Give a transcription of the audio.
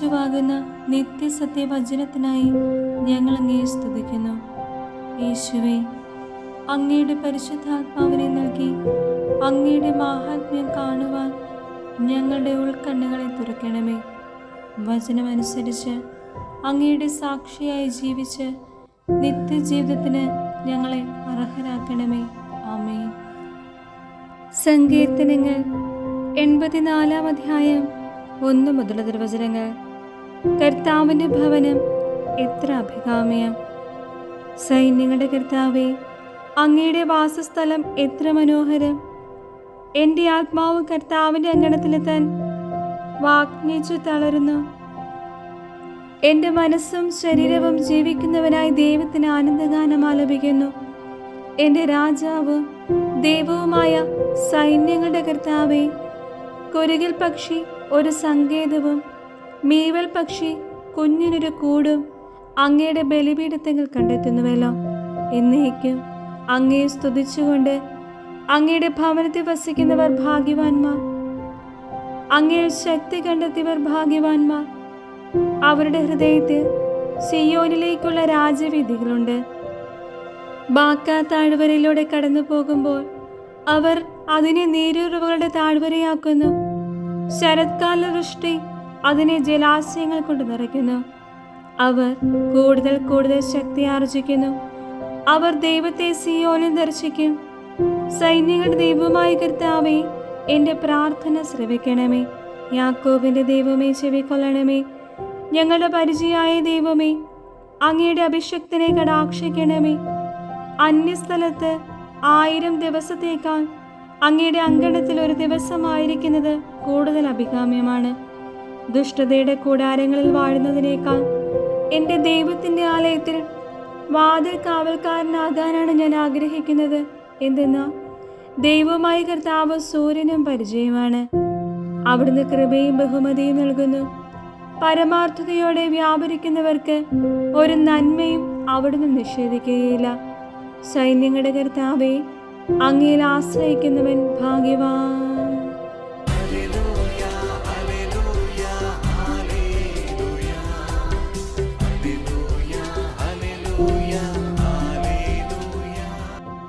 യേശുവാകുന്ന നിത്യസത്യവചനത്തിനായി ഞങ്ങൾ അങ്ങയെ സ്തുതിക്കുന്നു. യേശുവേ, അങ്ങയുടെ പരിശുദ്ധാത്മാവിനെ നൽകി അങ്ങയുടെ മാഹാത്മ്യം കാണുവാൻ ഞങ്ങളുടെ ഉൾക്കണ്ണുകളെ തുറക്കണമേ. വചനമനുസരിച്ച് അങ്ങയുടെ സാക്ഷിയായി ജീവിച്ച് നിത്യജീവിതത്തിന് ഞങ്ങളെ അർഹരാക്കണമേ. ആമേൻ. സങ്കീർത്തനങ്ങൾ 84-ാം അധ്യായം 1 മുതലുള്ള തിരുവചനങ്ങൾ. കർത്താവിൻ്റെ ഭവനം എത്ര അഭികാമ്യം! സൈന്യങ്ങളുടെ കർത്താവേ, അങ്ങയുടെ വാസസ്ഥലം എത്ര മനോഹരം! എൻ്റെ ആത്മാവ് കർത്താവിൻ്റെ അങ്കണത്തിലെത്താൻ വാഞ്ഛിച്ചു തളരുന്നു. എൻ്റെ മനസ്സും ശരീരവും ജീവിക്കുന്നവനായി ദൈവത്തിന് ആനന്ദഗാനം ആലപിക്കുന്നു. എൻ്റെ രാജാവും ദൈവവുമായ സൈന്യങ്ങളുടെ കർത്താവേ, കുരുകിൽ പക്ഷി ഒരു സങ്കേതവും മീവൽ പക്ഷി കുഞ്ഞിനൊരു കൂടും അങ്ങയുടെ ബലിപീഠത്തിൽ കണ്ടെത്തുന്നുവല്ലോ. എന്നേക്കും അങ്ങയെ സ്തുതിച്ചുകൊണ്ട് അങ്ങയുടെ ഭവനത്തിൽ വസിക്കുന്നവർ ഭാഗ്യവാന്മാർ. അങ്ങയിൽ ശക്തി കണ്ടെത്തിയവർ ഭാഗ്യവാന്മാർ. അവരുടെ ഹൃദയത്തിൽ സിയോനിലേക്കുള്ള രാജവീഥികളുണ്ട്. ബാക്ക താഴ്വരയിലൂടെ കടന്നു പോകുമ്പോൾ അവർ അതിനെ നീരുറവുകളുടെ താഴ്വരയാക്കുന്നു. ശരത്കാല വൃഷ്ടി അതിനെ ജലാശയങ്ങൾ കൊണ്ട് നിറയ്ക്കുന്നു. അവർ കൂടുതൽ കൂടുതൽ ശക്തി ആർജിക്കുന്നു. അവർ ദൈവത്തെ സിയോനിൽ ദർശിക്കും. സൈന്യങ്ങളുടെ ദൈവമായ കർത്താവേ, എൻ്റെ പ്രാർത്ഥന ശ്രവിക്കണമേ. യാക്കോബിൻ്റെ ദൈവമേ, ചെവിക്കൊള്ളണമേ. ഞങ്ങളുടെ പരിചയായ ദൈവമേ, അങ്ങയുടെ അഭിഷക്തനെ കടാക്ഷിക്കണമേ. അന്യസ്ഥലത്ത് 1000 ദിവസത്തേക്കാൾ അങ്ങയുടെ അങ്കണത്തിൽ ഒരു ദിവസമായിരിക്കുന്നത് കൂടുതൽ അഭികാമ്യമാണ്. ദുഷ്ടതയുടെ കൂടാരങ്ങളിൽ വാഴുന്നതിനേക്കാൾ എൻ്റെ ദൈവത്തിൻ്റെ ആലയത്തിൽ വാതിൽ കാവൽക്കാരനാകാനാണ് ഞാൻ ആഗ്രഹിക്കുന്നത്. എന്തെന്നാൽ ദൈവമായ കർത്താവ് സൂര്യനും പരിചയമാണ്. അവിടുന്ന് കൃപയും ബഹുമതിയും നൽകുന്നു. പരമാർത്ഥതയോടെ വ്യാപരിക്കുന്നവർക്ക് ഒരു നന്മയും അവിടുന്ന് നിഷേധിക്കുകയില്ല. സൈന്യങ്ങളുടെ കർത്താവേ, അങ്ങയിൽ ആശ്രയിക്കുന്നവൻ ഭാഗ്യവാൻ.